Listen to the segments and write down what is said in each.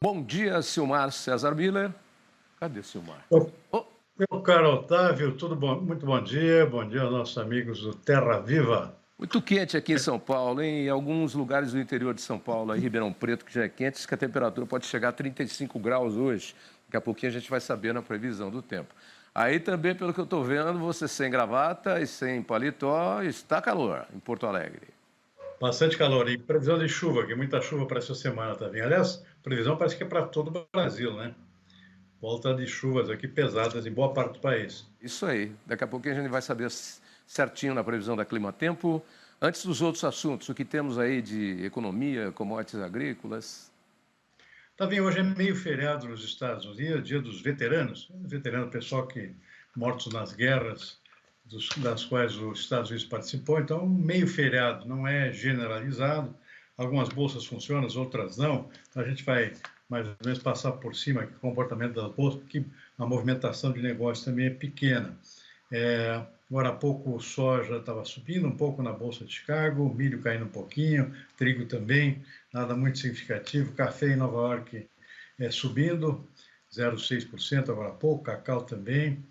Bom dia, Silmar César Miller. Cadê Silmar? Ô, Oh, meu caro Otávio, tudo bom? Muito bom dia aos nossos amigos do Terra Viva. muito quente aqui em São Paulo, hein? Em alguns lugares do interior de São Paulo, aí Ribeirão Preto, que já é quente, diz que a temperatura pode chegar a 35 graus hoje. Daqui a pouquinho a gente vai saber na previsão do tempo. Aí também, pelo que eu estou vendo, você sem gravata e sem paletó, está calor em Porto Alegre. Bastante calor e previsão de chuva, que muita chuva para essa semana também. Aliás, previsão parece que é para todo o Brasil, né? Volta de chuvas aqui pesadas em boa parte do país. Isso aí. Daqui a pouquinho a gente vai saber certinho na previsão da Clima Tempo. Antes dos outros assuntos, o que temos aí de economia, commodities agrícolas? Tá bem, hoje é meio feriado nos Estados Unidos, dia dos veteranos. Veterano, pessoal que mortos nas guerras, das quais os Estados Unidos participou. Então, meio feriado, não é generalizado. Algumas bolsas funcionam, outras não. Então, a gente vai mais ou menos passar por cima aqui, o comportamento das bolsas, porque a movimentação de negócio também é pequena. Agora há pouco o soja estava subindo um pouco na Bolsa de Chicago, milho caindo um pouquinho, trigo também, nada muito significativo. Café em Nova York subindo, 0,6% agora há pouco, cacau também.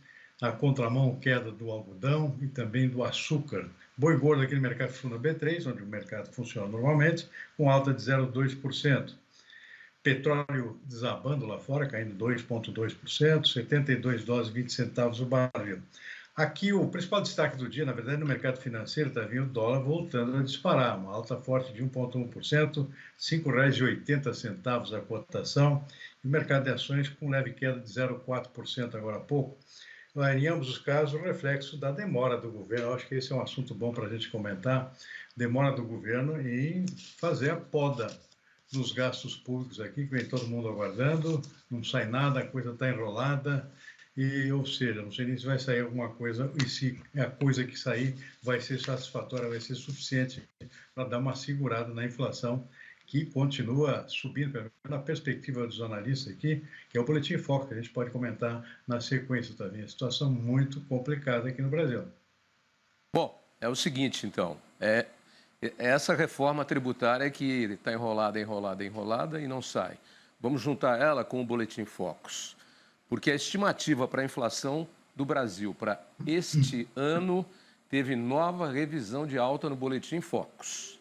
Na contramão, queda do algodão e também do açúcar. Boi gordo aqui no mercado fundo B3, onde o mercado funciona normalmente, com alta de 0,2%. Petróleo desabando lá fora, caindo 2,2%, 72 dólares e 20 centavos o barril. Aqui o principal destaque do dia, na verdade, no mercado financeiro, está vindo o dólar voltando a disparar, uma alta forte de 1,1%, R$ 5,80 a cotação, e o mercado de ações com leve queda de 0,4% agora há pouco. Em ambos os casos, o reflexo da demora do governo. Eu acho que esse é um assunto bom para a gente comentar, demora do governo em fazer a poda dos gastos públicos aqui, que vem todo mundo aguardando, não sai nada, a coisa está enrolada, ou seja, não sei nem se vai sair alguma coisa, e se a coisa que sair vai ser satisfatória, vai ser suficiente para dar uma segurada na inflação, que continua subindo, na perspectiva dos analistas aqui, que é o Boletim Foco, que a gente pode comentar na sequência também. A situação muito complicada aqui no Brasil. Bom, é o seguinte, então, essa reforma tributária que está enrolada e não sai. Vamos juntar ela com o Boletim Focus, porque a estimativa para a inflação do Brasil para este ano teve nova revisão de alta no Boletim Focus.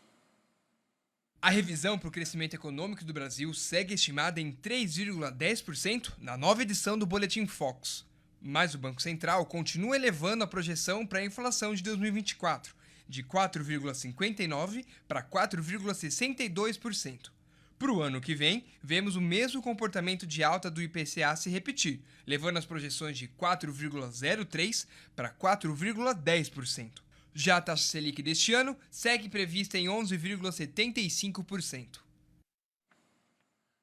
A revisão para o crescimento econômico do Brasil segue estimada em 3,10% na nova edição do Boletim Focus. Mas o Banco Central continua elevando a projeção para a inflação de 2024, de 4,59% para 4,62%. Para o ano que vem, vemos o mesmo comportamento de alta do IPCA se repetir, levando as projeções de 4,03% para 4,10%. Já a taxa Selic deste ano segue prevista em 11,75%.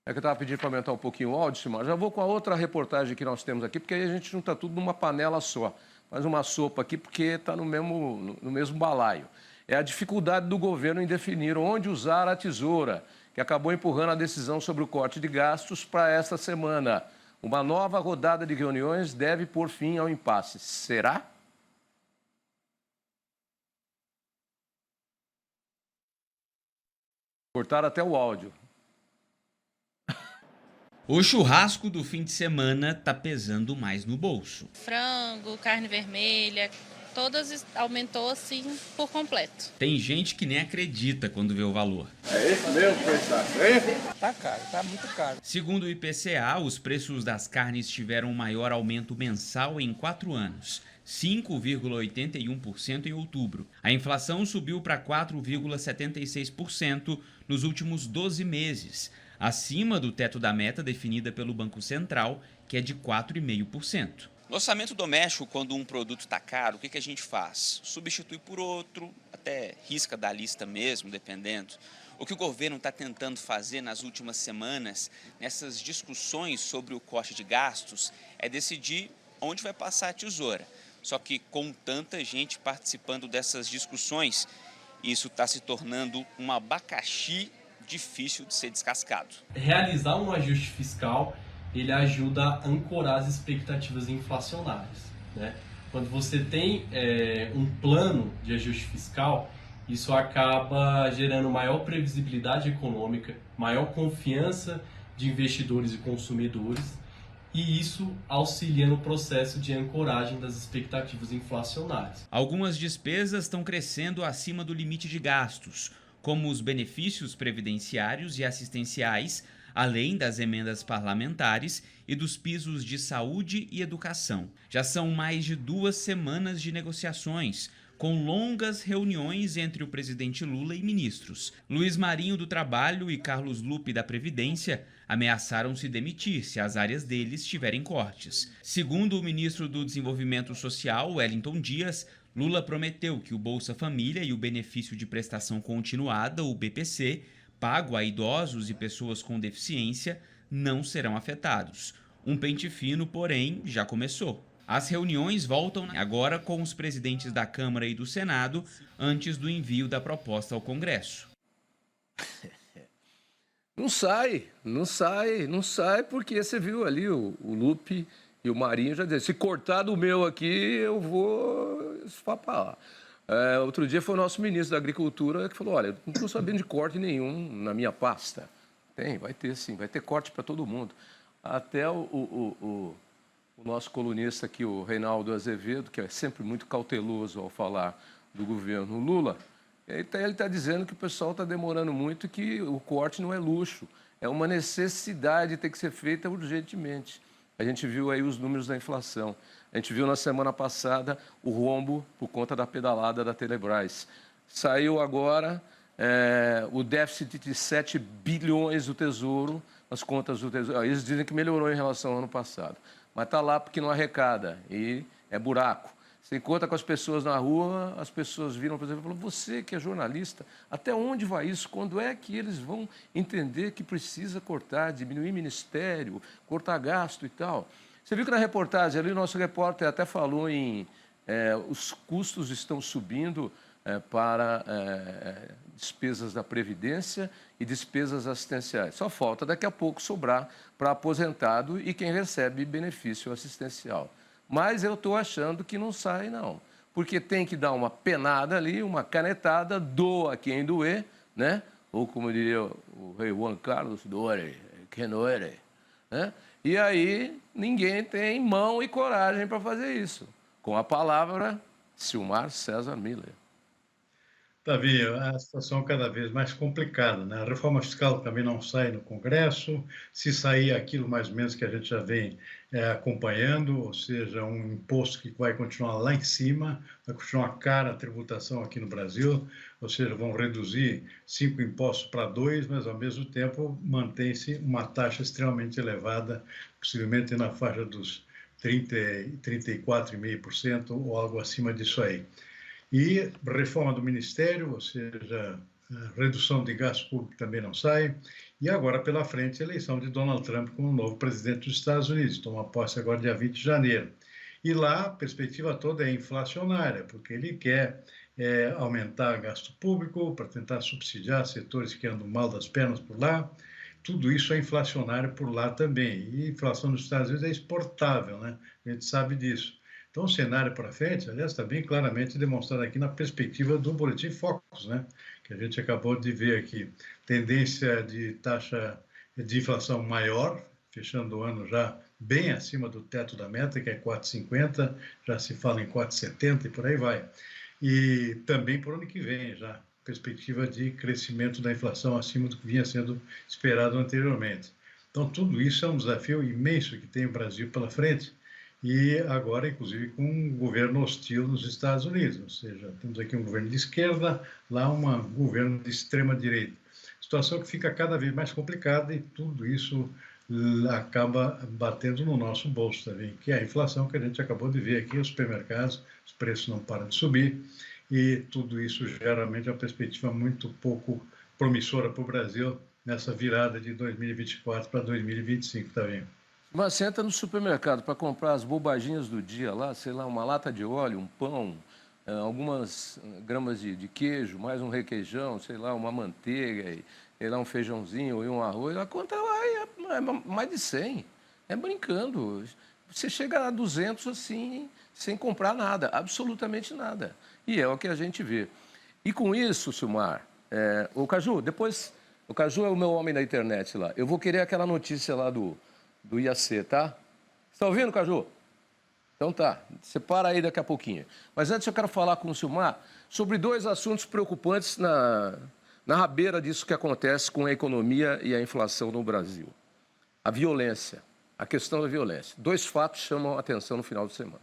É que eu estava pedindo para aumentar um pouquinho o áudio, mas já vou com a outra reportagem que nós temos aqui, porque aí a gente junta tudo numa panela só. Faz uma sopa aqui, porque está no mesmo balaio. É a dificuldade do governo em definir onde usar a tesoura, que acabou empurrando a decisão sobre o corte de gastos para esta semana. Uma nova rodada de reuniões deve pôr fim ao impasse. Será? Cortaram até o áudio. O churrasco do fim de semana tá pesando mais no bolso. Frango, carne vermelha, todas aumentou assim por completo. Tem gente que nem acredita quando vê o valor. É esse mesmo que está? Tá caro, tá muito caro. Segundo o IPCA, os preços das carnes tiveram o maior aumento mensal em 4 anos. 5,81% em outubro. A inflação subiu para 4,76% nos últimos 12 meses, acima do teto da meta definida pelo Banco Central, que é de 4,5%. No orçamento doméstico, quando um produto está caro, o que a gente faz? Substitui por outro, até risca da lista mesmo, dependendo. O que o governo está tentando fazer nas últimas semanas, nessas discussões sobre o corte de gastos, é decidir onde vai passar a tesoura. Só que com tanta gente participando dessas discussões, isso está se tornando um abacaxi difícil de ser descascado. Realizar um ajuste fiscal, ele ajuda a ancorar as expectativas inflacionárias, né? Quando você tem um plano de ajuste fiscal, isso acaba gerando maior previsibilidade econômica, maior confiança de investidores e consumidores, e isso auxilia no processo de ancoragem das expectativas inflacionárias. Algumas despesas estão crescendo acima do limite de gastos, como os benefícios previdenciários e assistenciais, além das emendas parlamentares e dos pisos de saúde e educação. Já são mais de 2 semanas de negociações, com longas reuniões entre o presidente Lula e ministros. Luiz Marinho, do Trabalho, e Carlos Lupe, da Previdência, ameaçaram se demitir se as áreas deles tiverem cortes. Segundo o ministro do Desenvolvimento Social, Wellington Dias, Lula prometeu que o Bolsa Família e o Benefício de Prestação Continuada, o BPC, pago a idosos e pessoas com deficiência, não serão afetados. Um pente fino, porém, já começou. As reuniões voltam agora com os presidentes da Câmara e do Senado, antes do envio da proposta ao Congresso. Não sai, porque você viu ali o Lupe e o Marinho já dizer, se cortar do meu aqui, eu vou esfapar. Outro dia foi o nosso ministro da Agricultura que falou, olha, não estou sabendo de corte nenhum na minha pasta. Vai ter sim, vai ter corte para todo mundo. Até o nosso colunista aqui, o Reinaldo Azevedo, que é sempre muito cauteloso ao falar do governo Lula, ele está dizendo que o pessoal está demorando muito e que o corte não é luxo, é uma necessidade, tem que ser feita urgentemente. A gente viu aí os números da inflação. A gente viu na semana passada o rombo por conta da pedalada da Telebrás. Saiu agora o déficit de 7 bilhões do Tesouro, as contas do Tesouro. Eles dizem que melhorou em relação ao ano passado. Mas está lá porque não arrecada e é buraco. Você encontra com as pessoas na rua, as pessoas viram para você e falam, você que é jornalista, até onde vai isso? Quando é que eles vão entender que precisa cortar, diminuir ministério, cortar gasto e tal? Você viu que na reportagem ali o nosso repórter até falou em os custos estão subindo para despesas da Previdência e despesas assistenciais. Só falta daqui a pouco sobrar para aposentado e quem recebe benefício assistencial. Mas eu estou achando que não sai, não. Porque tem que dar uma penada ali, uma canetada, doa quem doer, né? Ou como diria o rei Juan Carlos, doere quem doere, né? E aí ninguém tem mão e coragem para fazer isso. Com a palavra, Silmar César Miller. Davi, a situação é cada vez mais complicada, né? A reforma fiscal também não sai no Congresso, se sair aquilo mais ou menos que a gente já vem acompanhando, ou seja, um imposto que vai continuar lá em cima, vai continuar cara a tributação aqui no Brasil, ou seja, vão reduzir 5 impostos para 2, mas ao mesmo tempo mantém-se uma taxa extremamente elevada, possivelmente na faixa dos 34,5% ou algo acima disso aí. E reforma do Ministério, ou seja, redução de gasto público também não sai. E agora, pela frente, a eleição de Donald Trump como novo presidente dos Estados Unidos. Toma posse agora dia 20 de janeiro. E lá a perspectiva toda é inflacionária, porque ele quer aumentar gasto público para tentar subsidiar setores que andam mal das pernas por lá. Tudo isso é inflacionário por lá também. E a inflação nos Estados Unidos é exportável, né? A gente sabe disso. Então, o cenário para frente, aliás, está bem claramente demonstrado aqui na perspectiva do Boletim Focus, né? Que a gente acabou de ver aqui. Tendência de taxa de inflação maior, fechando o ano já bem acima do teto da meta, que é 4,50, já se fala em 4,70 e por aí vai. E também por ano que vem, já perspectiva de crescimento da inflação acima do que vinha sendo esperado anteriormente. Então, tudo isso é um desafio imenso que tem o Brasil pela frente, e agora, inclusive, com um governo hostil nos Estados Unidos, ou seja, temos aqui um governo de esquerda, lá um governo de extrema-direita. Situação que fica cada vez mais complicada e tudo isso acaba batendo no nosso bolso também, que é a inflação que a gente acabou de ver aqui nos supermercados, os preços não param de subir e tudo isso geralmente é uma perspectiva muito pouco promissora para o Brasil nessa virada de 2024 para 2025 também. Mas você entra no supermercado para comprar as bobaginhas do dia lá, sei lá, uma lata de óleo, um pão, algumas gramas de queijo, mais um requeijão, sei lá, uma manteiga, sei lá, um feijãozinho e um arroz, a conta lá é mais de 100. É brincando. Você chega a 200 assim, sem comprar nada, absolutamente nada. E é o que a gente vê. E com isso, Silmar, ô Caju, depois O Caju é o meu homem na internet lá. Eu vou querer aquela notícia lá do IAC, tá? Você está ouvindo, Caju? Então tá, você para aí daqui a pouquinho. Mas antes eu quero falar com o Silmar sobre 2 assuntos preocupantes na rabeira disso que acontece com a economia e a inflação no Brasil. A violência, a questão da violência. 2 fatos chamam a atenção no final de semana.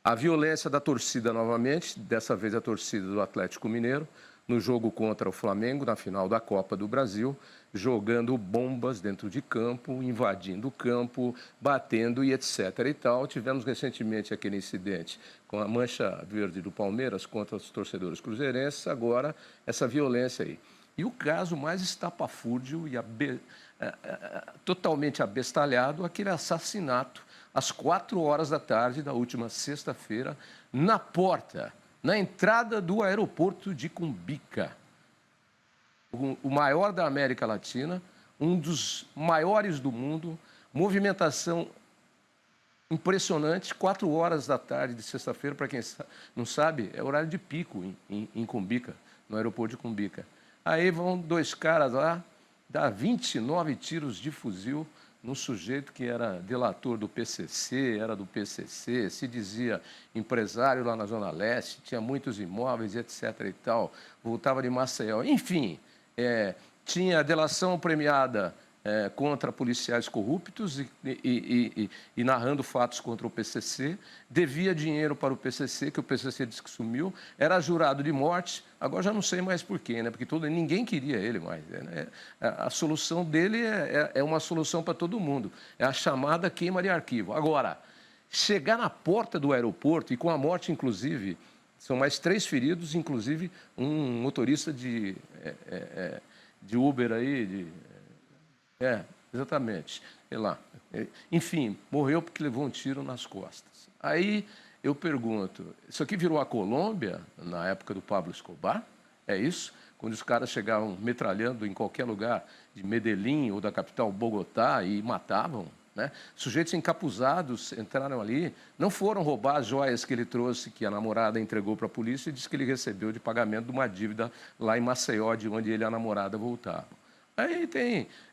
A violência da torcida novamente, dessa vez a torcida do Atlético Mineiro, no jogo contra o Flamengo, na final da Copa do Brasil, jogando bombas dentro de campo, invadindo o campo, batendo e etc. e tal. Tivemos recentemente aquele incidente com a mancha verde do Palmeiras contra os torcedores cruzeirenses, agora essa violência aí. E o caso mais estapafúrdio e totalmente abestalhado, aquele assassinato às 4 horas da tarde da última sexta-feira, na entrada do aeroporto de Cumbica, o maior da América Latina, um dos maiores do mundo, movimentação impressionante, 4 horas da tarde de sexta-feira, para quem não sabe, é horário de pico em Cumbica, no aeroporto de Cumbica. Aí vão 2 caras lá, dá 29 tiros de fuzil num sujeito que era delator do PCC, era do PCC, se dizia empresário lá na Zona Leste, tinha muitos imóveis, etc. e tal, voltava de Maceió. Enfim, tinha delação premiada contra policiais corruptos e narrando fatos contra o PCC, devia dinheiro para o PCC, que o PCC disse que sumiu, era jurado de morte, agora já não sei mais por quê, né? Porque ninguém queria ele mais. Né? A solução dele é uma solução para todo mundo, é a chamada queima de arquivo. Agora, chegar na porta do aeroporto, e com a morte, inclusive, são mais 3 feridos, inclusive um motorista de Uber aí, exatamente, sei lá. Enfim, morreu porque levou um tiro nas costas. Aí eu pergunto, isso aqui virou a Colômbia na época do Pablo Escobar? É isso? Quando os caras chegavam metralhando em qualquer lugar de Medellín ou da capital Bogotá e matavam, né? Sujeitos encapuzados entraram ali, não foram roubar as joias que ele trouxe, que a namorada entregou para a polícia e disse que ele recebeu de pagamento de uma dívida lá em Maceió, de onde ele e a namorada voltavam. Aí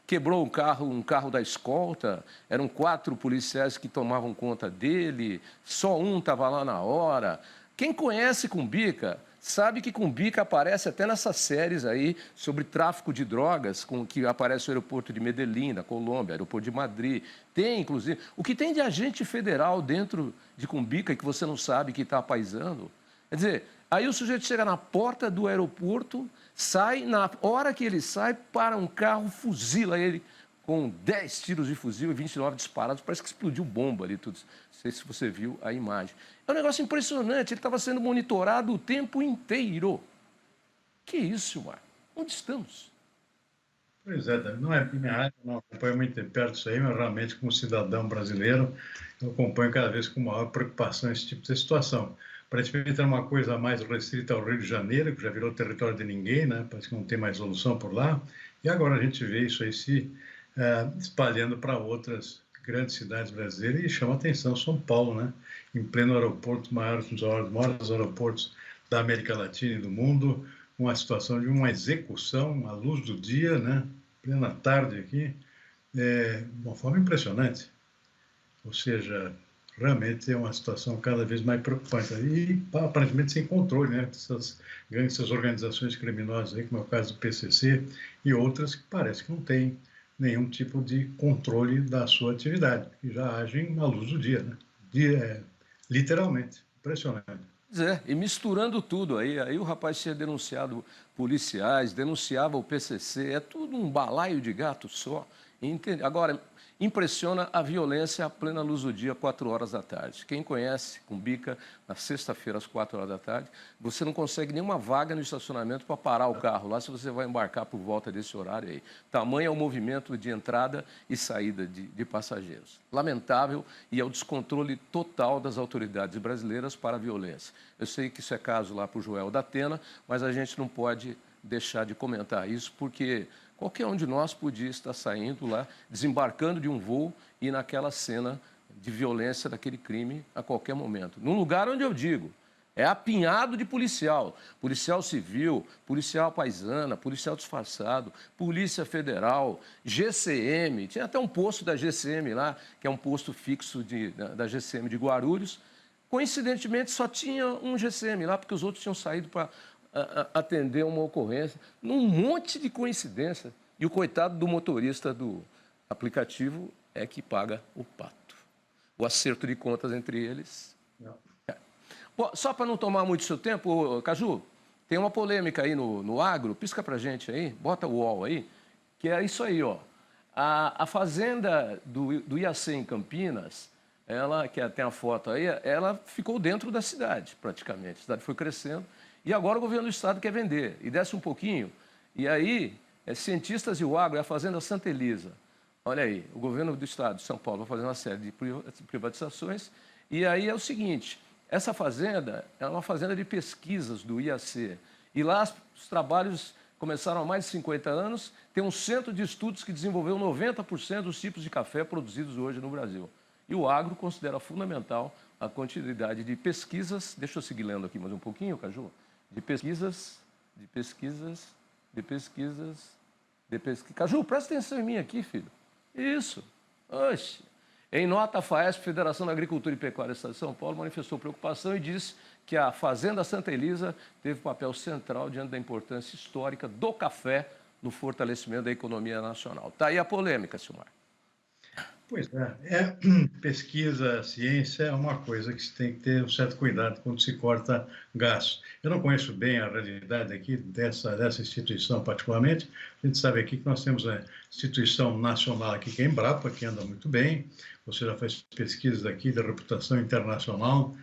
quebrou um carro da escolta, eram 4 policiais que tomavam conta dele, só um estava lá na hora. Quem conhece Cumbica sabe que Cumbica aparece até nessas séries aí sobre tráfico de drogas, que aparece o aeroporto de Medellín, da Colômbia, aeroporto de Madrid. Tem, inclusive, o que tem de agente federal dentro de Cumbica que você não sabe que está paisando. Quer dizer, aí o sujeito chega na porta do aeroporto, sai, na hora que ele sai, para um carro, fuzila ele com 10 tiros de fuzil e 29 disparados, parece que explodiu bomba ali, tudo. Não sei se você viu a imagem. É um negócio impressionante, ele estava sendo monitorado o tempo inteiro. Que isso, Mar? Onde estamos? Pois é, Davi, não é minha área, não acompanho muito de perto isso aí, mas realmente, como cidadão brasileiro, eu acompanho cada vez com maior preocupação esse tipo de situação. Aparentemente é uma coisa mais restrita ao Rio de Janeiro, que já virou território de ninguém, né? Parece que não tem mais solução por lá. E agora a gente vê isso aí se espalhando para outras grandes cidades brasileiras e chama atenção São Paulo, né? Em pleno aeroporto, um dos maiores aeroportos da América Latina e do mundo, uma situação de uma execução à luz do dia, né? Plena tarde aqui, de uma forma impressionante. Ou seja, realmente é uma situação cada vez mais preocupante. E aparentemente sem controle, né? Essas organizações criminosas, aí, como é o caso do PCC e outras que parece que não têm nenhum tipo de controle da sua atividade, que já agem à luz do dia, né? Literalmente, impressionante. E misturando tudo aí o rapaz tinha denunciado policiais, denunciava o PCC, é tudo um balaio de gato só. Agora, impressiona a violência à plena luz do dia, 4 horas da tarde. Quem conhece Cumbica, na sexta-feira, às 4 horas da tarde, você não consegue nenhuma vaga no estacionamento para parar o carro lá se você vai embarcar por volta desse horário aí. Tamanho é o movimento de entrada e saída de passageiros. Lamentável e é o descontrole total das autoridades brasileiras para a violência. Eu sei que isso é caso lá para o Joel da Atena, mas a gente não pode deixar de comentar isso, porque qualquer um de nós podia estar saindo lá, desembarcando de um voo e naquela cena de violência daquele crime a qualquer momento. Num lugar onde eu digo, É apinhado de policial. Policial civil, policial paisana, policial disfarçado, Polícia Federal, GCM. Tinha até um posto da GCM lá, que é um posto fixo da GCM de Guarulhos. Coincidentemente, só tinha um GCM lá, porque os outros tinham saído para atender uma ocorrência. Num monte de coincidência. E o coitado do motorista do aplicativo é que paga o pato. O acerto de contas entre eles. Não. Bom, só para não tomar muito seu tempo, Caju, tem uma polêmica aí no agro, pisca para gente aí, bota o UOL aí, que é isso aí, ó. A fazenda do IAC em Campinas, ela, que tem a foto aí, ela ficou dentro da cidade, praticamente. A cidade foi crescendo e agora o governo do estado quer vender. E desce um pouquinho, e aí, cientistas e o agro, é a fazenda Santa Elisa. Olha aí, o governo do estado de São Paulo vai fazer uma série de privatizações, e aí é o seguinte... Essa fazenda é uma fazenda de pesquisas do IAC. E lá os trabalhos começaram há mais de 50 anos. Tem um centro de estudos que desenvolveu 90% dos tipos de café produzidos hoje no Brasil. E o agro considera fundamental a continuidade de pesquisas. Deixa eu seguir lendo aqui mais um pouquinho, Caju. Caju, presta atenção em mim aqui, filho. Isso. Oxe. Em nota, a FAESP, Federação da Agricultura e Pecuária do Estado de São Paulo, manifestou preocupação e disse que a Fazenda Santa Elisa teve papel central diante da importância histórica do café no fortalecimento da economia nacional. Está aí a polêmica, Silmar. Pois é. Pesquisa, ciência é uma coisa que se tem que ter um certo cuidado quando se corta gastos. Eu não conheço bem a realidade aqui dessa instituição particularmente. A gente sabe aqui que nós temos a instituição nacional aqui, que é a Embrapa, que anda muito bem. Você já faz pesquisas aqui da reputação internacional.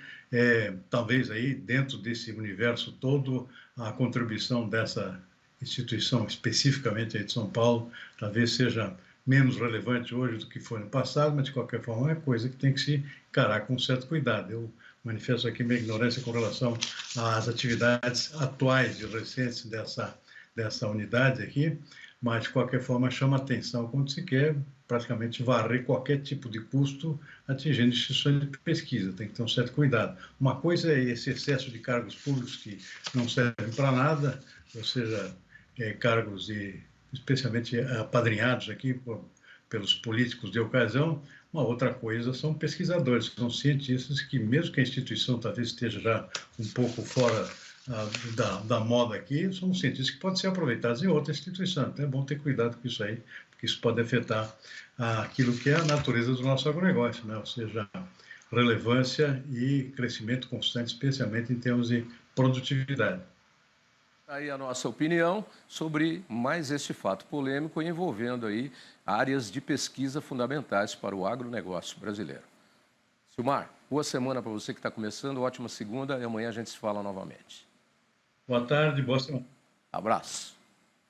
Talvez aí, dentro desse universo todo, a contribuição dessa instituição, especificamente aí de São Paulo, talvez seja menos relevante hoje do que foi no passado, mas de qualquer forma é coisa que tem que se encarar com certo cuidado. Eu manifesto aqui minha ignorância com relação às atividades atuais e recentes dessa unidade aqui, mas de qualquer forma chama atenção quando se quer praticamente varrer qualquer tipo de custo atingindo instituições de pesquisa, tem que ter um certo cuidado. Uma coisa é esse excesso de cargos públicos que não servem para nada, ou seja, cargos especialmente apadrinhados aqui pelos políticos de ocasião. Uma outra coisa são pesquisadores, são cientistas que, mesmo que a instituição talvez esteja já um pouco fora da moda aqui, são cientistas que podem ser aproveitados em outra instituição. Então é bom ter cuidado com isso aí, porque isso pode afetar aquilo que é a natureza do nosso agronegócio, né? Ou seja, relevância e crescimento constante, especialmente em termos de produtividade. Aí a nossa opinião sobre mais este fato polêmico envolvendo aí áreas de pesquisa fundamentais para o agronegócio brasileiro. Silmar, boa semana para você que está começando, ótima segunda e amanhã a gente se fala novamente. Boa tarde, boa semana. Abraço.